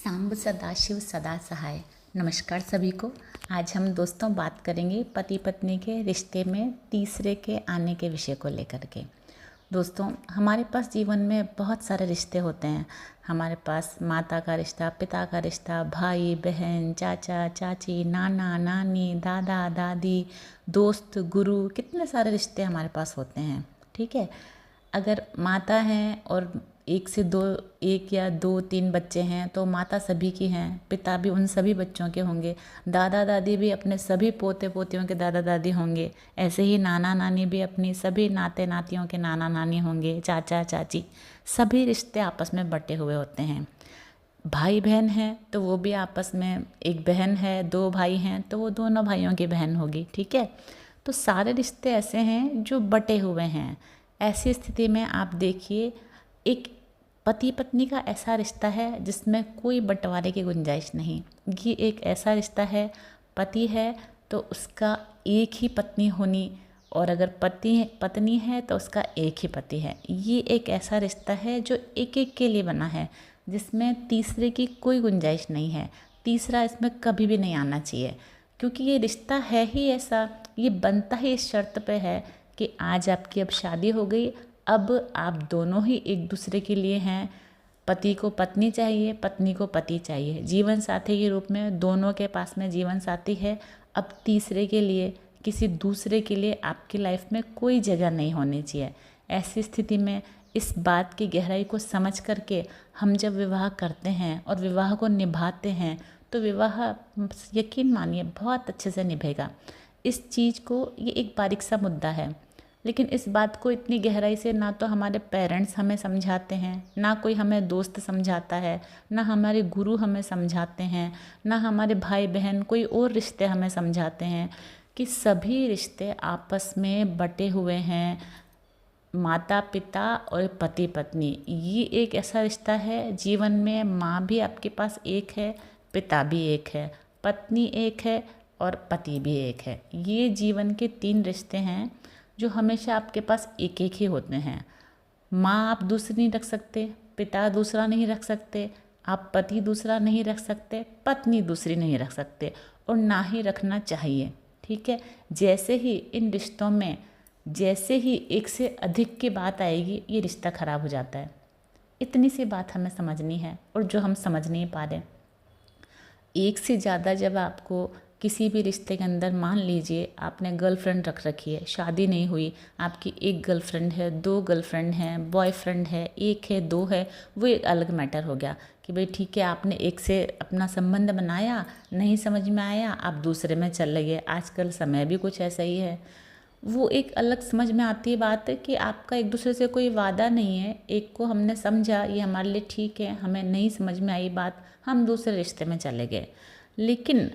सांब सदाशिव सदा सहाय। नमस्कार सभी को। आज हम दोस्तों बात करेंगे पति पत्नी के रिश्ते में तीसरे के आने के विषय को लेकर के। दोस्तों, हमारे पास जीवन में बहुत सारे रिश्ते होते हैं। हमारे पास माता का रिश्ता, पिता का रिश्ता, भाई बहन, चाचा चाची, नाना नानी, दादा दादी, दोस्त, गुरु, कितने सारे रिश्ते हमारे पास होते हैं। ठीक है, अगर माता हैं और एक या दो तीन बच्चे हैं तो माता सभी की हैं, पिता भी उन सभी बच्चों के होंगे, दादा दादी भी अपने सभी पोते पोतियों के दादा दादी होंगे, ऐसे ही नाना नानी भी अपनी सभी नाते नातियों के नाना नानी होंगे, चाचा चाची, सभी रिश्ते आपस में बटे हुए होते हैं। भाई बहन हैं तो वो भी आपस में, एक बहन है, दो भाई हैं तो वो दोनों भाइयों की बहन होगी। ठीक है, तो सारे रिश्ते ऐसे हैं जो बटे हुए हैं। ऐसी स्थिति में आप देखिए, एक पति पत्नी का ऐसा रिश्ता है जिसमें कोई बंटवारे की गुंजाइश नहीं। ये एक ऐसा रिश्ता है, पति है तो उसका एक ही पत्नी होनी, और अगर पत्नी है तो उसका एक ही पति है। ये एक ऐसा रिश्ता है जो एक एक के लिए बना है, जिसमें तीसरे की कोई गुंजाइश नहीं है। तीसरा इसमें कभी भी नहीं आना चाहिए, क्योंकि ये रिश्ता है ही ऐसा, ये बनता ही इस शर्त पे है कि आज आपकी अब शादी हो गई, अब आप दोनों ही एक दूसरे के लिए हैं। पति को पत्नी चाहिए, पत्नी को पति चाहिए, जीवन साथी के रूप में दोनों के पास में जीवन साथी है। अब तीसरे के लिए, किसी दूसरे के लिए आपकी लाइफ में कोई जगह नहीं होनी चाहिए। ऐसी स्थिति में इस बात की गहराई को समझ करके हम जब विवाह करते हैं और विवाह को निभाते हैं तो विवाह, यकीन मानिए, बहुत अच्छे से निभेगा। इस चीज़ को, ये एक बारीक सा मुद्दा है, लेकिन इस बात को इतनी गहराई से ना तो हमारे पेरेंट्स हमें समझाते हैं, ना कोई हमें दोस्त समझाता है, ना हमारे गुरु हमें समझाते हैं, ना हमारे भाई बहन, कोई और रिश्ते हमें समझाते हैं कि सभी रिश्ते आपस में बटे हुए हैं। माता पिता और पति पत्नी, ये एक ऐसा रिश्ता है जीवन में माँ भी आपके पास एक है, पिता भी एक है, पत्नी एक है और पति भी एक है। ये जीवन के तीन रिश्ते हैं जो हमेशा आपके पास एक एक ही होते हैं। माँ आप दूसरी नहीं रख सकते, पिता दूसरा नहीं रख सकते, आप पति दूसरा नहीं रख सकते, पत्नी दूसरी नहीं रख सकते, और ना ही रखना चाहिए। ठीक है, जैसे ही इन रिश्तों में, जैसे ही एक से अधिक की बात आएगी, ये रिश्ता खराब हो जाता है। इतनी सी बात हमें समझनी है, और जो हम समझ नहीं पा रहे। एक से ज़्यादा जब आपको किसी भी रिश्ते के अंदर, मान लीजिए आपने गर्लफ्रेंड रख रखी है, शादी नहीं हुई, आपकी एक गर्लफ्रेंड है, दो गर्लफ्रेंड हैं, बॉयफ्रेंड है, एक है, दो है, वो एक अलग मैटर हो गया कि भाई ठीक है, आपने एक से अपना संबंध बनाया, नहीं समझ में आया, आप दूसरे में चले गए। आजकल समय भी कुछ ऐसा ही है। वो एक अलग समझ में आती है बात कि आपका एक दूसरे से कोई वादा नहीं है। एक को हमने समझा, ये हमारे लिए ठीक है, हमें नहीं समझ में आई बात, हम दूसरे रिश्ते में चले गए। लेकिन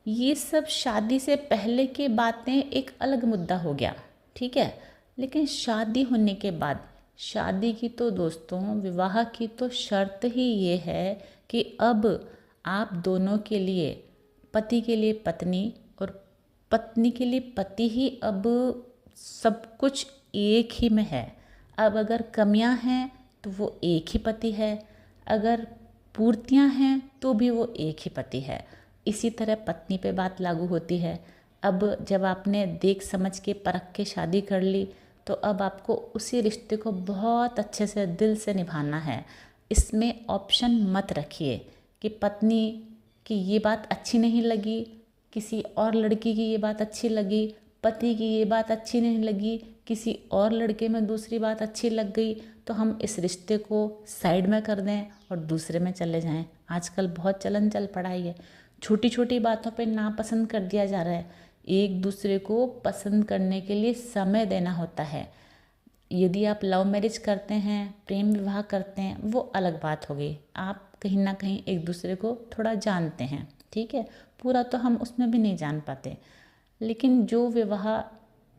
ये सब शादी से पहले की बातें एक अलग मुद्दा हो गया। ठीक है, लेकिन शादी होने के बाद, शादी की तो दोस्तों, विवाह की तो शर्त ही ये है कि अब आप दोनों के लिए, पति के लिए पत्नी और पत्नी के लिए पति ही, अब सब कुछ एक ही में है। अब अगर कमियां हैं तो वो एक ही पति है, अगर पूर्तियां हैं तो भी वो एक ही पति है। इसी तरह पत्नी पे बात लागू होती है। अब जब आपने देख समझ के, परख के शादी कर ली, तो अब आपको उसी रिश्ते को बहुत अच्छे से दिल से निभाना है। इसमें ऑप्शन मत रखिए कि पत्नी की ये बात अच्छी नहीं लगी, किसी और लड़की की ये बात अच्छी लगी, पति की ये बात अच्छी नहीं लगी, किसी और लड़के में दूसरी बात अच्छी लग गई, तो हम इस रिश्ते को साइड में कर दें और दूसरे में चले जाएं। आजकल बहुत चलन चल पड़ा है ये। छोटी छोटी बातों पे नापसंद कर दिया जा रहा है। एक दूसरे को पसंद करने के लिए समय देना होता है। यदि आप लव मैरिज करते हैं, प्रेम विवाह करते हैं, वो अलग बात हो गई। आप कहीं ना कहीं एक दूसरे को थोड़ा जानते हैं। ठीक है, पूरा तो हम उसमें भी नहीं जान पाते, लेकिन जो विवाह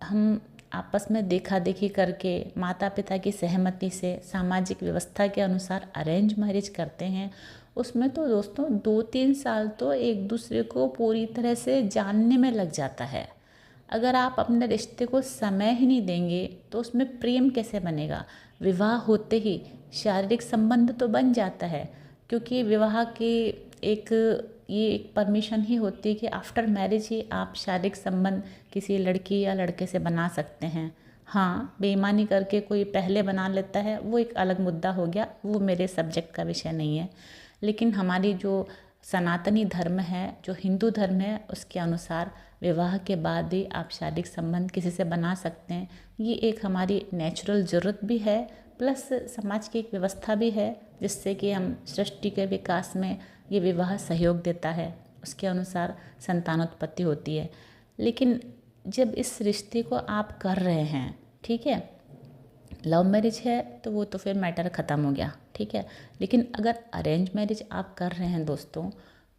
हम आपस में देखा देखी करके, माता पिता की सहमति से, सामाजिक व्यवस्था के अनुसार अरेंज मैरिज करते हैं, उसमें तो दोस्तों 2-3 साल तो एक दूसरे को पूरी तरह से जानने में लग जाता है। अगर आप अपने रिश्ते को समय ही नहीं देंगे तो उसमें प्रेम कैसे बनेगा। विवाह होते ही शारीरिक संबंध तो बन जाता है, क्योंकि विवाह की एक ये एक परमिशन ही होती है कि आफ्टर मैरिज ही आप शारीरिक संबंध किसी लड़की या लड़के से बना सकते हैं। हाँ, बेईमानी करके कोई पहले बना लेता है वो एक अलग मुद्दा हो गया, वो मेरे सब्जेक्ट का विषय नहीं है। लेकिन हमारी जो सनातनी धर्म है, जो हिंदू धर्म है, उसके अनुसार विवाह के बाद ही आप शारीरिक संबंध किसी से बना सकते हैं। ये एक हमारी नेचुरल ज़रूरत भी है, प्लस समाज की एक व्यवस्था भी है जिससे कि हम सृष्टि के विकास में ये विवाह सहयोग देता है, उसके अनुसार संतानोत्पत्ति होती है। लेकिन जब इस रिश्ते को आप कर रहे हैं, ठीक है, लव मैरिज है तो वो तो फिर मैटर ख़त्म हो गया, ठीक है। लेकिन अगर अरेंज मैरिज आप कर रहे हैं दोस्तों,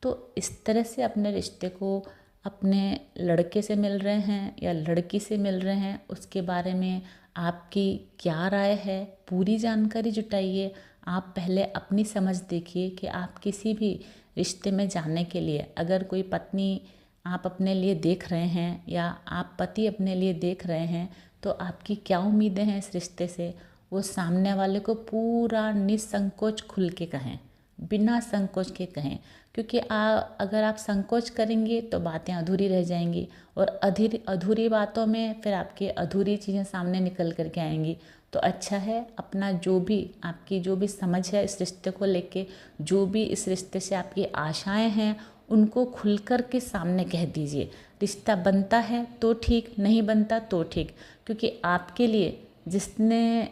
तो इस तरह से अपने रिश्ते को अपने लड़के से मिल रहे हैं या लड़की से मिल रहे हैं, उसके बारे में आपकी क्या राय है, पूरी जानकारी जुटाइए। आप पहले अपनी समझ देखिए कि आप किसी भी रिश्ते में जाने के लिए, अगर कोई पत्नी आप अपने लिए देख रहे हैं या आप पति अपने लिए देख रहे हैं, तो आपकी क्या उम्मीदें हैं इस रिश्ते से, वो सामने वाले को पूरा निसंकोच खुल के कहें, बिना संकोच के कहें। क्योंकि अगर आप संकोच करेंगे तो बातें अधूरी रह जाएंगी और अधूरी बातों में फिर आपकी अधूरी चीज़ें सामने निकल कर के आएंगी। तो अच्छा है अपना जो भी आपकी जो भी समझ है इस रिश्ते को लेके, जो भी इस रिश्ते से आपकी आशाएं हैं, उनको खुल कर के सामने कह दीजिए। रिश्ता बनता है तो ठीक, नहीं बनता तो ठीक, क्योंकि आपके लिए जिसने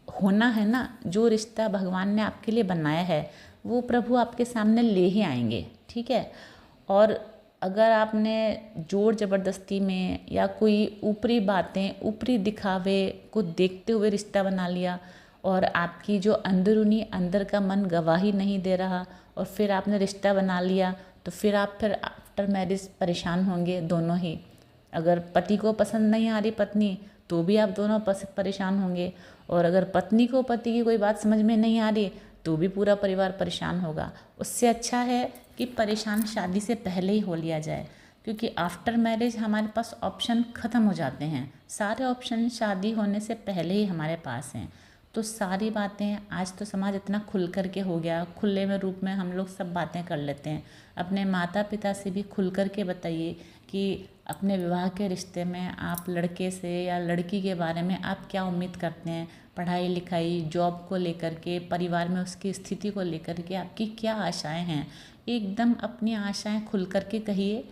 होना है ना, जो रिश्ता भगवान ने आपके लिए बनाया है वो प्रभु आपके सामने ले ही आएंगे, ठीक है। और अगर आपने जोर ज़बरदस्ती में या कोई ऊपरी बातें, ऊपरी दिखावे को देखते हुए रिश्ता बना लिया और आपकी जो अंदरूनी अंदर का मन गवाही नहीं दे रहा और फिर आपने रिश्ता बना लिया, तो फिर आप फिर आफ्टर मैरिज परेशान होंगे दोनों ही। अगर पति को पसंद नहीं आ रही पत्नी, तो भी आप दोनों परेशान होंगे, और अगर पत्नी को पति की कोई बात समझ में नहीं आ रही तो भी पूरा परिवार परेशान होगा। उससे अच्छा है कि परेशान शादी से पहले ही हो लिया जाए, क्योंकि आफ्टर मैरिज हमारे पास ऑप्शन ख़त्म हो जाते हैं। सारे ऑप्शन शादी होने से पहले ही हमारे पास हैं। तो सारी बातें आज तो समाज इतना खुल कर के हो गया, खुले में रूप में हम लोग सब बातें कर लेते हैं। अपने माता पिता से भी खुल कर के बताइए कि अपने विवाह के रिश्ते में आप लड़के से या लड़की के बारे में आप क्या उम्मीद करते हैं, पढ़ाई लिखाई, जॉब को लेकर के, परिवार में उसकी स्थिति को लेकर के आपकी क्या आशाएं हैं। एकदम अपनी आशाएं खुल कर के कहिए।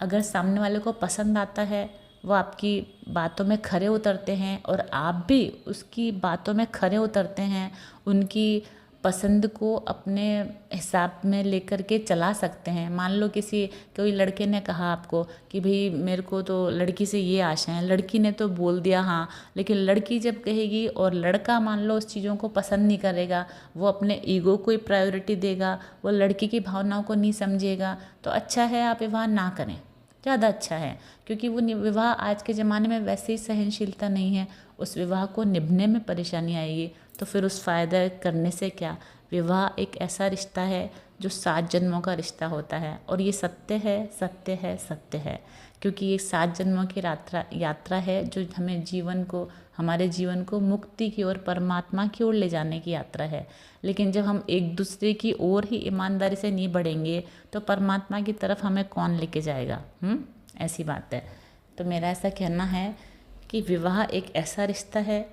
अगर सामने वाले को पसंद आता है, वो आपकी बातों में खरे उतरते हैं और आप भी उसकी बातों में खरे उतरते हैं, उनकी पसंद को अपने हिसाब में लेकर के चला सकते हैं। मान लो कोई लड़के ने कहा आपको कि भाई मेरे को तो लड़की से ये आशा है, लड़की ने तो बोल दिया हाँ, लेकिन लड़की जब कहेगी और लड़का मान लो उस चीज़ों को पसंद नहीं करेगा, वो अपने ईगो को ही प्रायोरिटी देगा, वो लड़की की भावनाओं को नहीं समझेगा, तो अच्छा है आप विवाह ना करें, ज़्यादा अच्छा है। क्योंकि वो विवाह आज के ज़माने में वैसे ही सहनशीलता नहीं है, उस विवाह को निभने में परेशानी आएगी, तो फिर उस फ़ायदा करने से क्या। विवाह एक ऐसा रिश्ता है जो 7 जन्मों का रिश्ता होता है, और ये सत्य है, सत्य है, सत्य है। क्योंकि ये 7 जन्मों की यात्रा है जो हमारे जीवन को मुक्ति की ओर, परमात्मा की ओर ले जाने की यात्रा है। लेकिन जब हम एक दूसरे की ओर ही ईमानदारी से नहीं बढ़ेंगे तो परमात्मा की तरफ हमें कौन लेके जाएगा। ऐसी बात है। तो मेरा ऐसा कहना है कि विवाह एक ऐसा रिश्ता है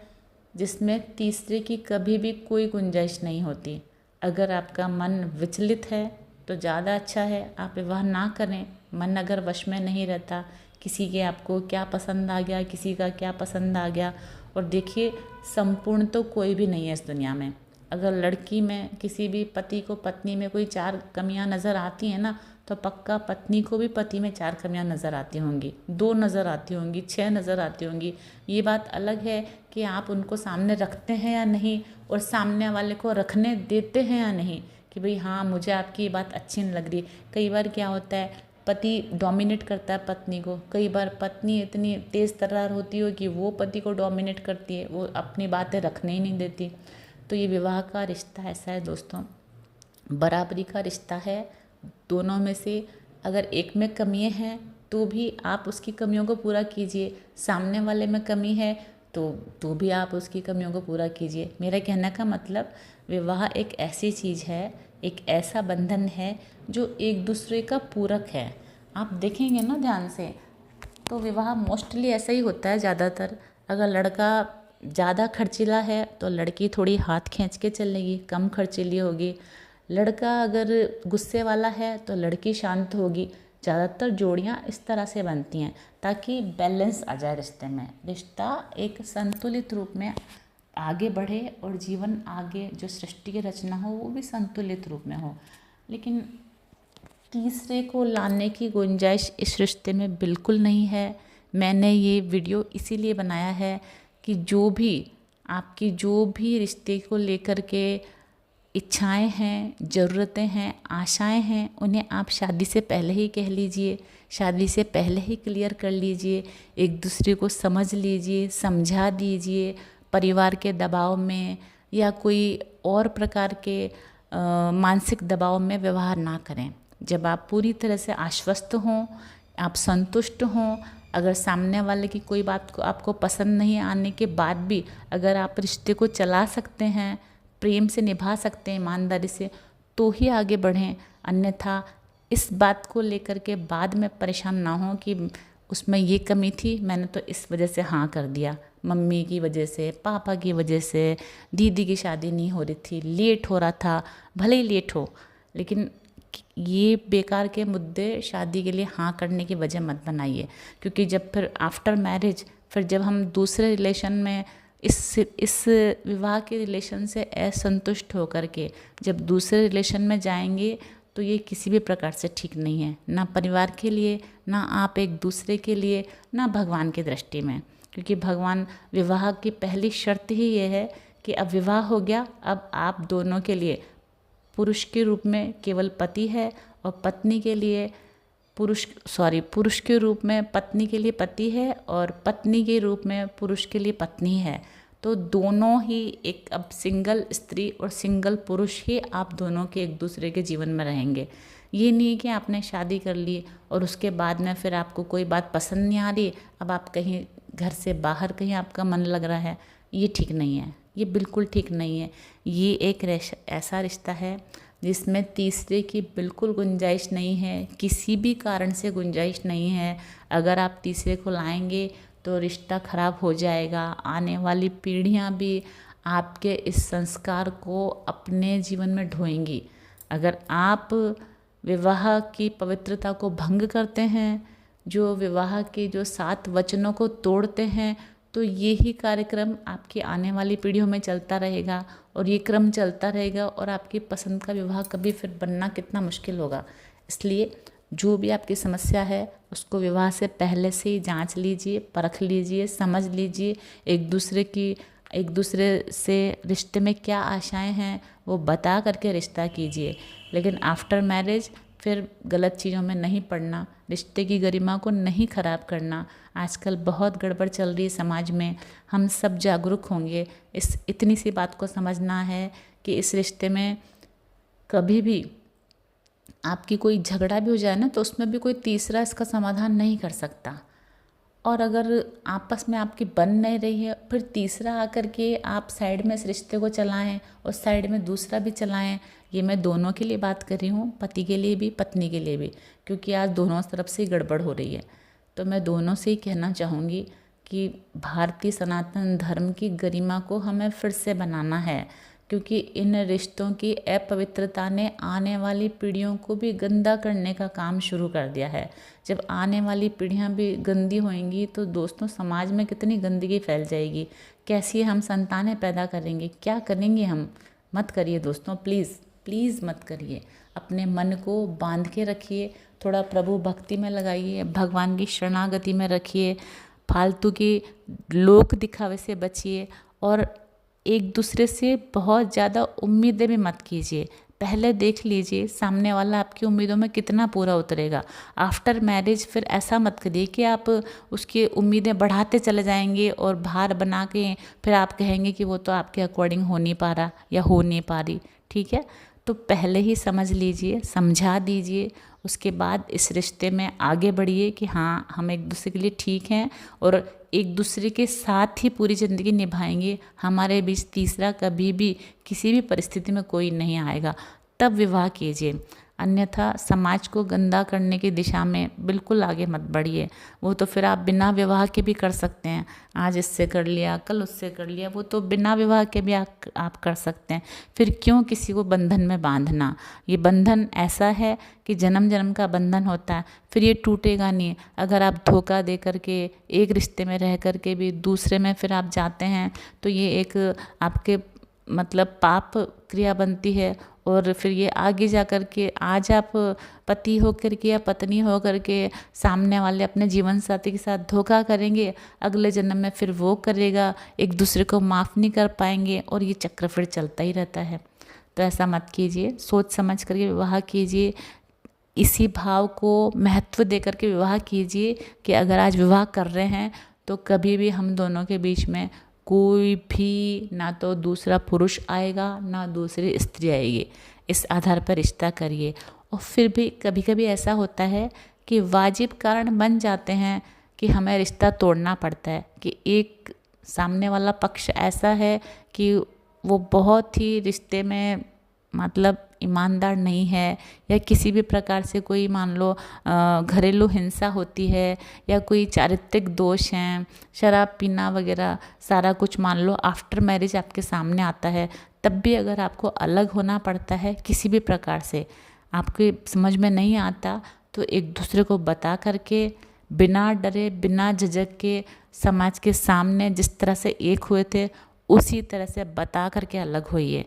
जिसमें तीसरे की कभी भी कोई गुंजाइश नहीं होती। अगर आपका मन विचलित है तो ज़्यादा अच्छा है आप विवाह ना करें। मन अगर वश में नहीं रहता, किसी के आपको क्या पसंद आ गया, किसी का क्या पसंद आ गया। और देखिए, संपूर्ण तो कोई भी नहीं है इस दुनिया में। अगर लड़की में किसी भी पति को पत्नी में कोई 4 कमियां नज़र आती हैं ना, तो पक्का पत्नी को भी पति में 4 कमियां नज़र आती होंगी, 2 नज़र आती होंगी, 6 नज़र आती होंगी। ये बात अलग है कि आप उनको सामने रखते हैं या नहीं, और सामने वाले को रखने देते हैं या नहीं, कि भाई हाँ मुझे आपकी ये बात अच्छी नहीं लग रही। कई बार क्या होता है, पति डोमिनेट करता है पत्नी को, कई बार पत्नी इतनी तेज़ तर्रार होती है कि वो पति को डोमिनेट करती है, वो अपनी बातें रखने ही नहीं देती। तो ये विवाह का रिश्ता ऐसा है दोस्तों, बराबरी का रिश्ता है। दोनों में से अगर एक में कमियां हैं तो भी आप उसकी कमियों को पूरा कीजिए, सामने वाले में कमी है तो भी आप उसकी कमियों को पूरा कीजिए। मेरा कहने का मतलब, विवाह एक ऐसी चीज़ है एक ऐसा बंधन है जो एक दूसरे का पूरक है। आप देखेंगे ना ध्यान से, तो विवाह मोस्टली ऐसा ही होता है ज़्यादातर। अगर लड़का ज़्यादा खर्चीला है तो लड़की थोड़ी हाथ खींच के चलेगी, कम खर्चीली होगी। लड़का अगर गुस्से वाला है तो लड़की शांत होगी। ज़्यादातर जोड़ियाँ इस तरह से बनती हैं ताकि बैलेंस आ जाए रिश्ते में, रिश्ता एक संतुलित रूप में आगे बढ़े और जीवन आगे जो सृष्टि की रचना हो वो भी संतुलित रूप में हो। लेकिन तीसरे को लाने की गुंजाइश इस रिश्ते में बिल्कुल नहीं है। मैंने ये वीडियो इसीलिए बनाया है कि आपकी जो भी रिश्ते को लेकर के इच्छाएं हैं, ज़रूरतें हैं, आशाएं हैं, उन्हें आप शादी से पहले ही कह लीजिए, शादी से पहले ही क्लियर कर लीजिए। एक दूसरे को समझ लीजिए, समझा दीजिए। परिवार के दबाव में या कोई और प्रकार के मानसिक दबाव में व्यवहार ना करें। जब आप पूरी तरह से आश्वस्त हों, आप संतुष्ट हों, अगर सामने वाले की कोई बात को आपको पसंद नहीं आने के बाद भी अगर आप रिश्ते को चला सकते हैं, प्रेम से निभा सकते हैं, ईमानदारी से, तो ही आगे बढ़ें। अन्यथा इस बात को लेकर के बाद में परेशान ना हो कि उसमें ये कमी थी, मैंने तो इस वजह से हाँ कर दिया, मम्मी की वजह से, पापा की वजह से, दीदी की शादी नहीं हो रही थी, लेट हो रहा था। भले ही लेट हो, लेकिन ये बेकार के मुद्दे शादी के लिए हाँ करने की वजह मत बनाइए। क्योंकि जब फिर आफ्टर मैरिज, फिर जब हम दूसरे रिलेशन में इस विवाह के रिलेशन से असंतुष्ट होकर के जब दूसरे रिलेशन में जाएंगे तो ये किसी भी प्रकार से ठीक नहीं है, ना परिवार के लिए, ना आप एक दूसरे के लिए, ना भगवान की दृष्टि में। क्योंकि भगवान, विवाह की पहली शर्त ही ये है कि अब विवाह हो गया, अब आप दोनों के लिए पुरुष के रूप में केवल पति है और पत्नी के लिए पुरुष के रूप में पत्नी के लिए पति है और पत्नी के रूप में पुरुष के लिए पत्नी है। तो दोनों ही एक, अब सिंगल स्त्री और सिंगल पुरुष ही आप दोनों के एक दूसरे के जीवन में रहेंगे। ये नहीं कि आपने शादी कर ली और उसके बाद में फिर आपको कोई बात पसंद नहीं आ रही, अब आप कहीं घर से बाहर कहीं आपका मन लग रहा है। ये ठीक नहीं है, ये बिल्कुल ठीक नहीं है। ये एक ऐसा रिश्ता है जिसमें तीसरे की बिल्कुल गुंजाइश नहीं है, किसी भी कारण से गुंजाइश नहीं है। अगर आप तीसरे को लाएंगे तो रिश्ता खराब हो जाएगा। आने वाली पीढ़ियां भी आपके इस संस्कार को अपने जीवन में ढोएंगी। अगर आप विवाह की पवित्रता को भंग करते हैं, जो विवाह के जो 7 वचनों को तोड़ते हैं, तो ये ही कार्यक्रम आपकी आने वाली पीढ़ियों में चलता रहेगा और ये क्रम चलता रहेगा और आपकी पसंद का विवाह कभी फिर बनना कितना मुश्किल होगा। इसलिए जो भी आपकी समस्या है उसको विवाह से पहले से ही जांच लीजिए, परख लीजिए, समझ लीजिए। एक दूसरे से रिश्ते में क्या आशाएं हैं वो बता करके रिश्ता कीजिए। लेकिन आफ्टर मैरिज फिर गलत चीज़ों में नहीं पड़ना, रिश्ते की गरिमा को नहीं खराब करना। आजकल बहुत गड़बड़ चल रही है समाज में, हम सब जागरूक होंगे। इतनी सी बात को समझना है कि इस रिश्ते में कभी भी आपकी कोई झगड़ा भी हो जाए ना, तो उसमें भी कोई तीसरा इसका समाधान नहीं कर सकता। और अगर आपस में आपकी बन नहीं रही है, फिर तीसरा आकर के आप साइड में इस रिश्ते को चलाएं और साइड में दूसरा भी चलाएं। ये मैं दोनों के लिए बात कर रही हूँ, पति के लिए भी, पत्नी के लिए भी, क्योंकि आज दोनों तरफ से गड़बड़ हो रही है। तो मैं दोनों से ही कहना चाहूँगी कि भारतीय सनातन धर्म की गरिमा को हमें फिर से बनाना है, क्योंकि इन रिश्तों की अपवित्रता ने आने वाली पीढ़ियों को भी गंदा करने का काम शुरू कर दिया है। जब आने वाली पीढ़ियां भी गंदी होंगी तो दोस्तों समाज में कितनी गंदगी फैल जाएगी, कैसी हम संतानें पैदा करेंगे, क्या करेंगे हम। मत करिए दोस्तों, प्लीज़ प्लीज़ मत करिए। अपने मन को बांध के रखिए, थोड़ा प्रभु भक्ति में लगाइए, भगवान की शरणागति में रखिए, फालतू की लोक दिखावे से बचिए और एक दूसरे से बहुत ज़्यादा उम्मीदें भी मत कीजिए। पहले देख लीजिए सामने वाला आपकी उम्मीदों में कितना पूरा उतरेगा। आफ्टर मैरिज फिर ऐसा मत करिए कि आप उसकी उम्मीदें बढ़ाते चले जाएंगे और भार बना के फिर आप कहेंगे कि वो तो आपके अकॉर्डिंग हो नहीं पा रहा या हो नहीं पा रही। ठीक है, तो पहले ही समझ लीजिए, समझा दीजिए, उसके बाद इस रिश्ते में आगे बढ़िए कि हाँ हम एक दूसरे के लिए ठीक हैं और एक दूसरे के साथ ही पूरी ज़िंदगी निभाएंगे। हमारे बीच तीसरा कभी भी किसी भी परिस्थिति में कोई नहीं आएगा। तब विवाह कीजिए, अन्यथा समाज को गंदा करने की दिशा में बिल्कुल आगे मत बढ़िए। वो तो फिर आप बिना विवाह के भी कर सकते हैं, आज इससे कर लिया कल उससे कर लिया, वो तो बिना विवाह के भी आप कर सकते हैं। फिर क्यों किसी को बंधन में बांधना? ये बंधन ऐसा है कि जन्म जन्म का बंधन होता है, फिर ये टूटेगा नहीं। अगर आप धोखा दे करके एक रिश्ते में रह करके भी दूसरे में फिर आप जाते हैं तो ये एक आपके मतलब पाप क्रिया बनती है। और फिर ये आगे जा कर के आज आप पति होकर के या पत्नी होकर के सामने वाले अपने जीवन साथी के साथ धोखा करेंगे, अगले जन्म में फिर वो करेगा, एक दूसरे को माफ़ नहीं कर पाएंगे और ये चक्र फिर चलता ही रहता है। तो ऐसा मत कीजिए, सोच समझ करके विवाह कीजिए। इसी भाव को महत्व दे करके विवाह कीजिए कि अगर आज विवाह कर रहे हैं तो कभी भी हम दोनों के बीच में कोई भी ना तो दूसरा पुरुष आएगा ना दूसरी स्त्री आएगी, इस आधार पर रिश्ता करिए। और फिर भी कभी कभी ऐसा होता है कि वाजिब कारण बन जाते हैं कि हमें रिश्ता तोड़ना पड़ता है, कि एक सामने वाला पक्ष ऐसा है कि वो बहुत ही रिश्ते में मतलब ईमानदार नहीं है, या किसी भी प्रकार से कोई मान लो घरेलू हिंसा होती है, या कोई चारित्रिक दोष हैं, शराब पीना वगैरह सारा कुछ मान लो आफ्टर मैरिज आपके सामने आता है, तब भी अगर आपको अलग होना पड़ता है किसी भी प्रकार से, आपके समझ में नहीं आता, तो एक दूसरे को बता करके बिना डरे बिना झिझक के समाज के सामने जिस तरह से एक हुए थे उसी तरह से बता करके अलग होइए।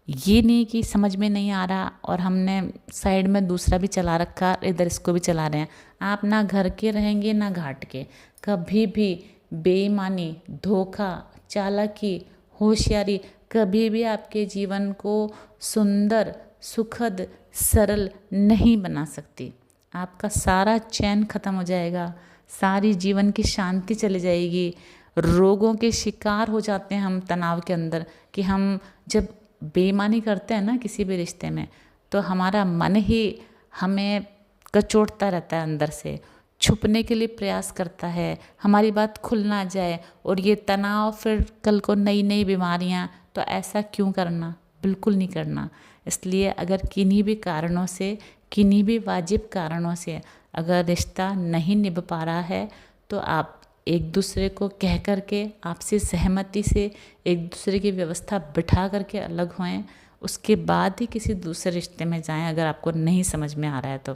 ये नहीं कि समझ में नहीं आ रहा और हमने साइड में दूसरा भी चला रखा, इधर इसको भी चला रहे हैं। आप ना घर के रहेंगे ना घाट के। कभी भी बेईमानी, धोखा, चालाकी, होशियारी कभी भी आपके जीवन को सुंदर, सुखद, सरल नहीं बना सकती। आपका सारा चैन खत्म हो जाएगा, सारी जीवन की शांति चली जाएगी। रोगों के शिकार हो जाते हैं हम तनाव के अंदर, कि हम जब बेईमानी करते हैं ना किसी भी रिश्ते में, तो हमारा मन ही हमें कचोटता रहता है, अंदर से छुपने के लिए प्रयास करता है, हमारी बात खुल ना जाए, और ये तनाव फिर कल को नई नई बीमारियां। तो ऐसा क्यों करना, बिल्कुल नहीं करना। इसलिए अगर किन्हीं भी कारणों से, किन्हीं भी वाजिब कारणों से अगर रिश्ता नहीं निभ पा रहा है, तो आप एक दूसरे को कह करके आपसी सहमति से एक दूसरे की व्यवस्था बिठा करके अलग होएं, उसके बाद ही किसी दूसरे रिश्ते में जाएं अगर आपको नहीं समझ में आ रहा है तो।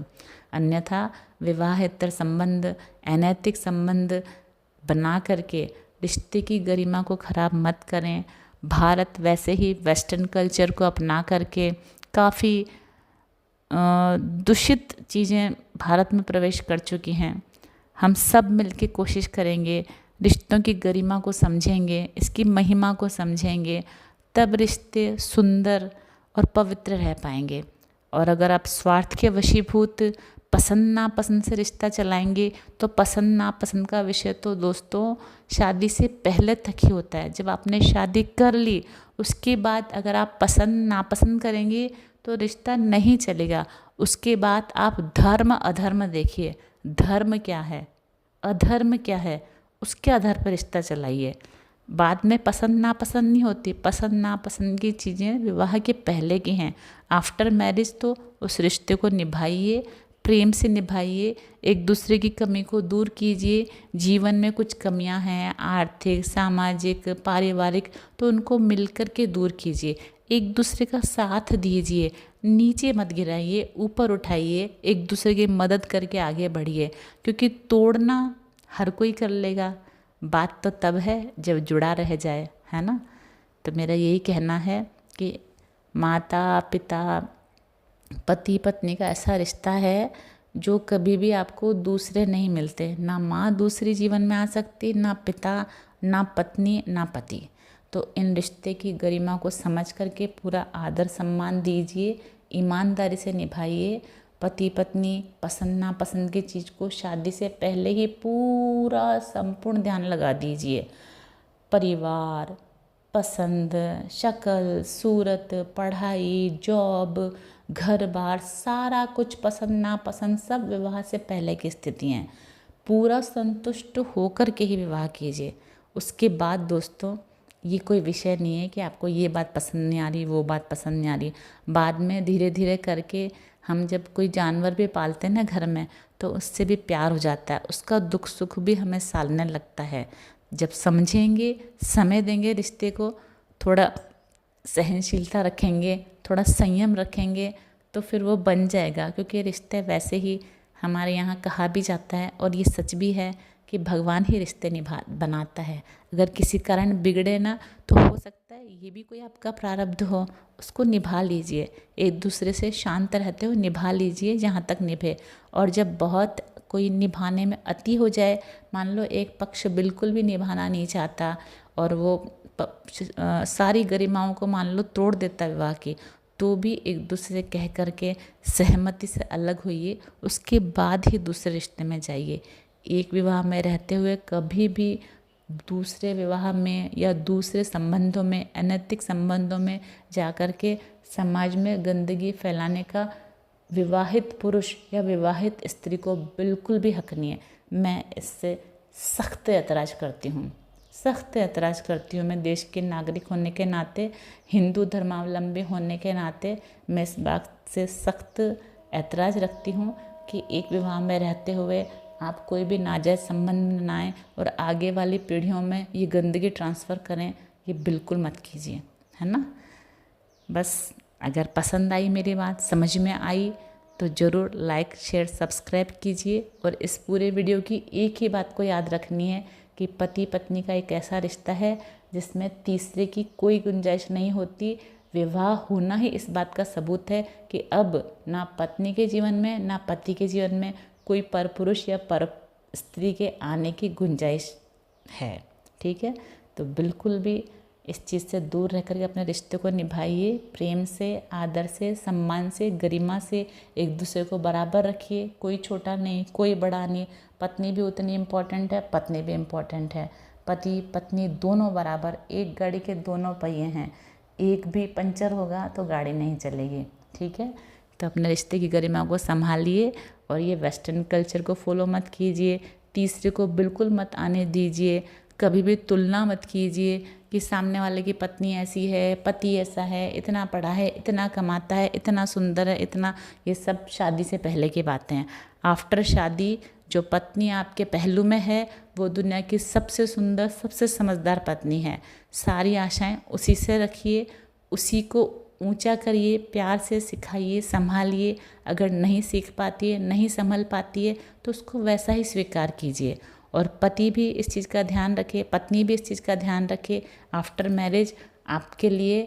अन्यथा विवाहेतर संबंध, अनैतिक संबंध बना करके रिश्ते की गरिमा को खराब मत करें। भारत वैसे ही वेस्टर्न कल्चर को अपना करके काफ़ी दूषित चीज़ें भारत में प्रवेश कर चुकी हैं। हम सब मिलके कोशिश करेंगे, रिश्तों की गरिमा को समझेंगे, इसकी महिमा को समझेंगे, तब रिश्ते सुंदर और पवित्र रह पाएंगे। और अगर आप स्वार्थ के वशीभूत पसंद नापसंद से रिश्ता चलाएंगे, तो पसंद नापसंद का विषय तो दोस्तों शादी से पहले तक ही होता है। जब आपने शादी कर ली उसके बाद अगर आप पसंद नापसंद करेंगे तो रिश्ता नहीं चलेगा। उसके बाद आप धर्म अधर्म देखिए, धर्म क्या है, अधर्म क्या है, उसके आधार पर रिश्ता चलाइए। बाद में पसंद नापसंद नहीं होती, पसंद नापसंद की चीज़ें विवाह के पहले की हैं। आफ्टर मैरिज तो उस रिश्ते को निभाइए, प्रेम से निभाइए, एक दूसरे की कमी को दूर कीजिए। जीवन में कुछ कमियां हैं, आर्थिक, सामाजिक, पारिवारिक, तो उनको मिलकर के दूर कीजिए। एक दूसरे का साथ दीजिए, नीचे मत गिराइए, ऊपर उठाइए, एक दूसरे की मदद करके आगे बढ़िए। क्योंकि तोड़ना हर कोई कर लेगा, बात तो तब है जब जुड़ा रह जाए, है ना। तो मेरा यही कहना है कि माता पिता, पति पत्नी का ऐसा रिश्ता है जो कभी भी आपको दूसरे नहीं मिलते। ना माँ दूसरी जीवन में आ सकती, ना पिता, ना पत्नी, ना पति। तो इन रिश्ते की गरिमा को समझ करके पूरा आदर सम्मान दीजिए, ईमानदारी से निभाइए। पति पत्नी पसंद नापसंद की चीज़ को शादी से पहले ही पूरा संपूर्ण ध्यान लगा दीजिए। परिवार, पसंद, शक्ल, सूरत, पढ़ाई, जॉब, घर बार, सारा कुछ पसंद नापसंद सब विवाह से पहले की स्थिति हैं। पूरा संतुष्ट होकर के ही विवाह कीजिए। उसके बाद दोस्तों ये कोई विषय नहीं है कि आपको ये बात पसंद नहीं आ रही, वो बात पसंद नहीं आ रही। बाद में धीरे धीरे करके हम जब कोई जानवर भी पालते हैं ना घर में, तो उससे भी प्यार हो जाता है, उसका दुख सुख भी हमें सालने लगता है। जब समझेंगे, समय देंगे रिश्ते को, थोड़ा सहनशीलता रखेंगे, थोड़ा संयम रखेंगे, तो फिर वो बन जाएगा। क्योंकि रिश्ते वैसे ही हमारे यहाँ कहा भी जाता है, और ये सच भी है, कि भगवान ही रिश्ते बनाता है। अगर किसी कारण बिगड़े ना, तो हो सकता है ये भी कोई आपका प्रारब्ध हो, उसको निभा लीजिए, एक दूसरे से शांत रहते हो निभा लीजिए जहाँ तक निभे। और जब बहुत कोई निभाने में अति हो जाए, मान लो एक पक्ष बिल्कुल भी निभाना नहीं चाहता और वो सारी गरिमाओं को मान लो तोड़ देता विवाह की, तो भी एक दूसरे से कह करके सहमति से अलग होइए, उसके बाद ही दूसरे रिश्ते में जाइए। एक विवाह में रहते हुए कभी भी दूसरे विवाह में या दूसरे संबंधों में, अनैतिक संबंधों में जा कर के समाज में गंदगी फैलाने का विवाहित पुरुष या विवाहित स्त्री को बिल्कुल भी हक नहीं है। मैं इससे सख्त ऐतराज़ करती हूँ, सख्त ऐतराज़ करती हूँ। मैं देश के नागरिक होने के नाते, हिंदू धर्मावलंबी होने के नाते, मैं इस बात से सख्त ऐतराज़ रखती हूँ कि एक विवाह में रहते हुए आप कोई भी नाजायज़ संबंध बनाएं और आगे वाली पीढ़ियों में ये गंदगी ट्रांसफ़र करें, ये बिल्कुल मत कीजिए, है ना। बस अगर पसंद आई मेरी बात, समझ में आई, तो ज़रूर लाइक शेयर सब्सक्राइब कीजिए। और इस पूरे वीडियो की एक ही बात को याद रखनी है कि पति पत्नी का एक ऐसा रिश्ता है जिसमें तीसरे की कोई गुंजाइश नहीं होती। विवाह होना ही इस बात का सबूत है कि अब ना पत्नी के जीवन में ना पति के जीवन में कोई परपुरुष या पर स्त्री के आने की गुंजाइश है। ठीक है, तो बिल्कुल भी इस चीज़ से दूर रह कर के अपने रिश्ते को निभाइए, प्रेम से, आदर से, सम्मान से, गरिमा से एक दूसरे को बराबर रखिए। कोई छोटा नहीं, कोई बड़ा नहीं। पत्नी भी उतनी इम्पोर्टेंट है, पत्नी भी इम्पोर्टेंट है। पति पत्नी दोनों बराबर, एक गाड़ी के दोनों पहिए हैं। एक भी पंचर होगा तो गाड़ी नहीं चलेगी। ठीक है, तो अपने रिश्ते की गरिमा को संभालिए और ये वेस्टर्न कल्चर को फॉलो मत कीजिए। तीसरे को बिल्कुल मत आने दीजिए। कभी भी तुलना मत कीजिए कि सामने वाले की पत्नी ऐसी है, पति ऐसा है, इतना पढ़ा है, इतना कमाता है, इतना सुंदर है, इतना, ये सब शादी से पहले की बातें हैं। आफ्टर शादी जो पत्नी आपके पहलू में है, वो दुनिया की सबसे सुंदर, सबसे समझदार पत्नी है। सारी आशाएं उसी से रखिए, उसी को ऊंचा करिए, प्यार से सिखाइए, संभालिए। अगर नहीं सीख पाती है, नहीं संभल पाती है, तो उसको वैसा ही स्वीकार कीजिए। और पति भी इस चीज़ का ध्यान रखे, पत्नी भी इस चीज़ का ध्यान रखे। आफ्टर मैरिज आपके लिए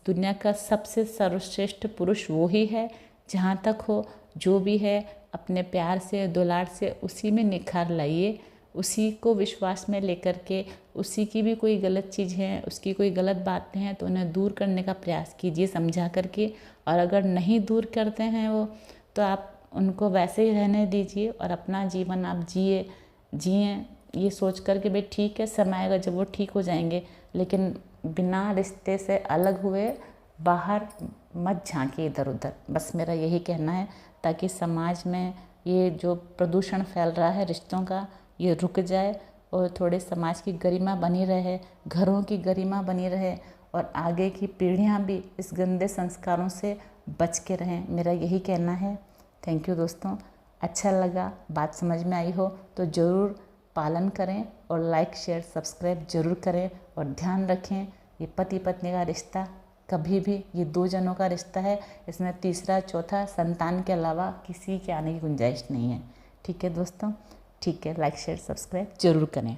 दुनिया का सबसे सर्वश्रेष्ठ पुरुष वो ही है। जहाँ तक हो, जो भी है अपने प्यार से, दुलार से उसी में निखार लाइए। उसी को विश्वास में लेकर के, उसी की भी कोई गलत चीज़ है, उसकी कोई गलत बातें हैं, तो उन्हें दूर करने का प्रयास कीजिए समझा करके। और अगर नहीं दूर करते हैं वो, तो आप उनको वैसे ही रहने दीजिए और अपना जीवन आप जिए ये सोच कर के भाई ठीक है, समय आएगा जब वो ठीक हो जाएंगे, लेकिन बिना रिश्ते से अलग हुए बाहर मत झांकिए इधर उधर। बस मेरा यही कहना है, ताकि समाज में ये जो प्रदूषण फैल रहा है रिश्तों का, ये रुक जाए और थोड़े समाज की गरिमा बनी रहे, घरों की गरिमा बनी रहे और आगे की पीढ़ियां भी इस गंदे संस्कारों से बच के रहें। मेरा यही कहना है। थैंक यू दोस्तों, अच्छा लगा, बात समझ में आई हो तो ज़रूर पालन करें और लाइक शेयर सब्सक्राइब ज़रूर करें। और ध्यान रखें, ये पति पत्नी का रिश्ता कभी भी, ये दो जनों का रिश्ता है, इसमें तीसरा चौथा संतान के अलावा किसी के आने की गुंजाइश नहीं है। ठीक है दोस्तों, ठीक है, लाइक शेयर सब्सक्राइब ज़रूर करें।